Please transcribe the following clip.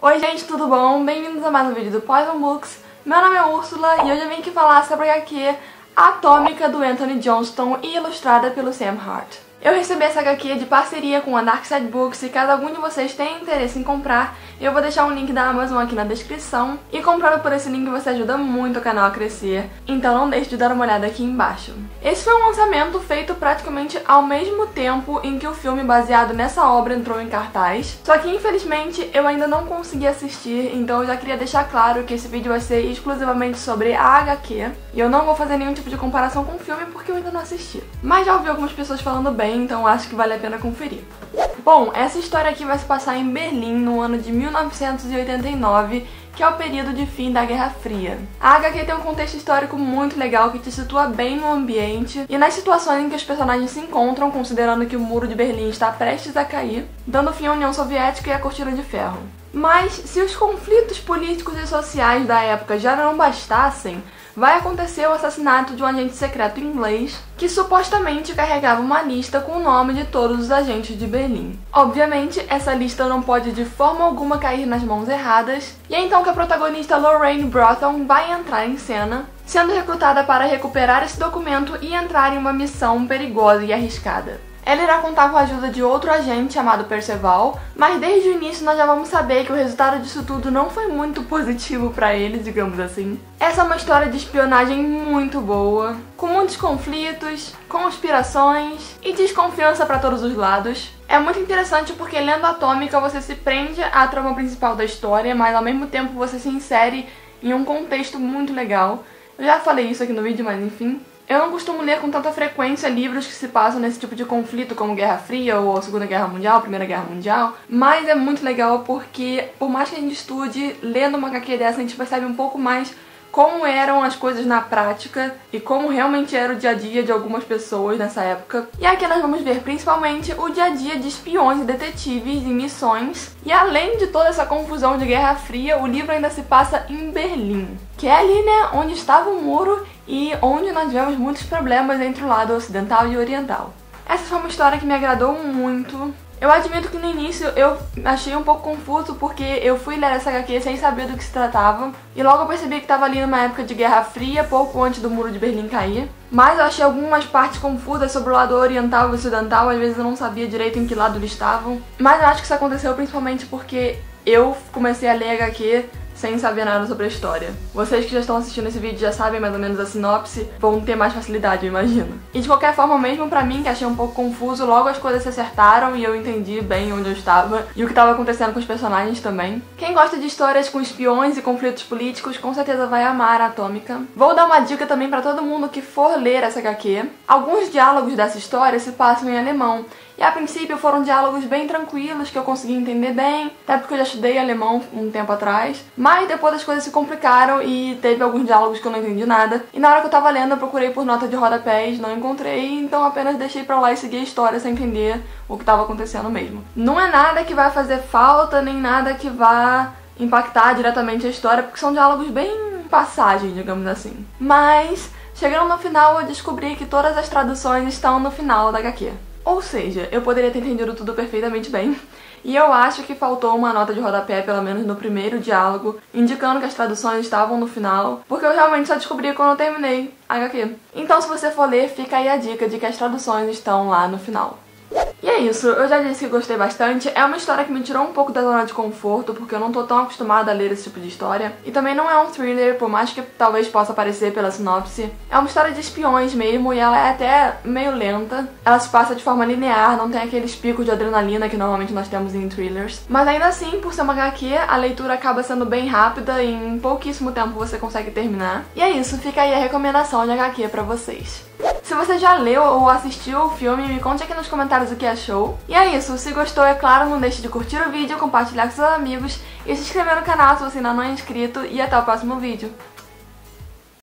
Oi gente, tudo bom? Bem-vindos a mais um vídeo do Poison Books. Meu nome é Úrsula e hoje eu vim aqui falar sobre a HQ Atômica do Anthony Johnston e ilustrada pelo Sam Hart. Eu recebi essa HQ de parceria com a Dark Side Books e caso algum de vocês tenha interesse em comprar, eu vou deixar um link da Amazon aqui na descrição e comprando por esse link você ajuda muito o canal a crescer, então não deixe de dar uma olhada aqui embaixo. Esse foi um lançamento feito praticamente ao mesmo tempo em que o filme baseado nessa obra entrou em cartaz, só que infelizmente eu ainda não consegui assistir, então eu já queria deixar claro que esse vídeo vai ser exclusivamente sobre a HQ e eu não vou fazer nenhum tipo de comparação com o filme porque eu ainda não assisti. Mas já ouvi algumas pessoas falando bem, então acho que vale a pena conferir. Bom, essa história aqui vai se passar em Berlim no ano de 1989, que é o período de fim da Guerra Fria. A HQ tem um contexto histórico muito legal que te situa bem no ambiente e nas situações em que os personagens se encontram, considerando que o muro de Berlim está prestes a cair, dando fim à União Soviética e à Cortina de Ferro. Mas, se os conflitos políticos e sociais da época já não bastassem, vai acontecer o assassinato de um agente secreto inglês que supostamente carregava uma lista com o nome de todos os agentes de Berlim. Obviamente, essa lista não pode de forma alguma cair nas mãos erradas, e é então que a protagonista Lorraine Broughton vai entrar em cena, sendo recrutada para recuperar esse documento e entrar em uma missão perigosa e arriscada. Ela irá contar com a ajuda de outro agente chamado Perceval, mas desde o início nós já vamos saber que o resultado disso tudo não foi muito positivo pra ele, digamos assim. Essa é uma história de espionagem muito boa, com muitos conflitos, conspirações e desconfiança pra todos os lados. É muito interessante porque lendo Atômica você se prende à trama principal da história, mas ao mesmo tempo você se insere em um contexto muito legal. Eu já falei isso aqui no vídeo, mas enfim. Eu não costumo ler com tanta frequência livros que se passam nesse tipo de conflito como Guerra Fria ou Segunda Guerra Mundial, Primeira Guerra Mundial, mas é muito legal porque, por mais que a gente estude, lendo uma HQ dessa a gente percebe um pouco mais como eram as coisas na prática e como realmente era o dia a dia de algumas pessoas nessa época. E aqui nós vamos ver principalmente o dia a dia de espiões e detetives em missões. E além de toda essa confusão de Guerra Fria, o livro ainda se passa em Berlim, que é ali, né, onde estava o muro e onde nós tivemos muitos problemas entre o lado ocidental e oriental. Essa foi uma história que me agradou muito. Eu admito que no início eu achei um pouco confuso porque eu fui ler essa HQ sem saber do que se tratava e logo eu percebi que estava ali numa época de Guerra Fria, pouco antes do muro de Berlim cair. Mas eu achei algumas partes confusas sobre o lado oriental e ocidental, às vezes eu não sabia direito em que lado eles estavam. Mas eu acho que isso aconteceu principalmente porque eu comecei a ler HQ sem saber nada sobre a história. Vocês que já estão assistindo esse vídeo já sabem mais ou menos a sinopse, vão ter mais facilidade, eu imagino. E de qualquer forma, mesmo pra mim, que achei um pouco confuso, logo as coisas se acertaram e eu entendi bem onde eu estava e o que estava acontecendo com os personagens também. Quem gosta de histórias com espiões e conflitos políticos, com certeza vai amar a Atômica. Vou dar uma dica também pra todo mundo que for ler essa HQ. Alguns diálogos dessa história se passam em alemão, e a princípio foram diálogos bem tranquilos, que eu consegui entender bem, até porque eu já estudei alemão um tempo atrás. Mas depois as coisas se complicaram e teve alguns diálogos que eu não entendi nada. E na hora que eu tava lendo eu procurei por nota de rodapés, não encontrei, então apenas deixei pra lá e segui a história sem entender o que tava acontecendo mesmo. Não é nada que vai fazer falta, nem nada que vá impactar diretamente a história, porque são diálogos bem passagem, digamos assim. Mas, chegando no final eu descobri que todas as traduções estão no final da HQ. Ou seja, eu poderia ter entendido tudo perfeitamente bem, e eu acho que faltou uma nota de rodapé, pelo menos no primeiro diálogo, indicando que as traduções estavam no final, porque eu realmente só descobri quando eu terminei a HQ. Então se você for ler, fica aí a dica de que as traduções estão lá no final. E é isso, eu já disse que gostei bastante, é uma história que me tirou um pouco da zona de conforto, porque eu não tô tão acostumada a ler esse tipo de história. E também não é um thriller, por mais que talvez possa parecer pela sinopse. É uma história de espiões mesmo, e ela é até meio lenta. Ela se passa de forma linear, não tem aqueles picos de adrenalina que normalmente nós temos em thrillers. Mas ainda assim, por ser uma HQ, a leitura acaba sendo bem rápida e em pouquíssimo tempo você consegue terminar. E é isso, fica aí a recomendação de HQ pra vocês. Se você já leu ou assistiu o filme, me conte aqui nos comentários o que achou. E é isso, se gostou, é claro, não deixe de curtir o vídeo, compartilhar com seus amigos e se inscrever no canal se você ainda não é inscrito. E até o próximo vídeo.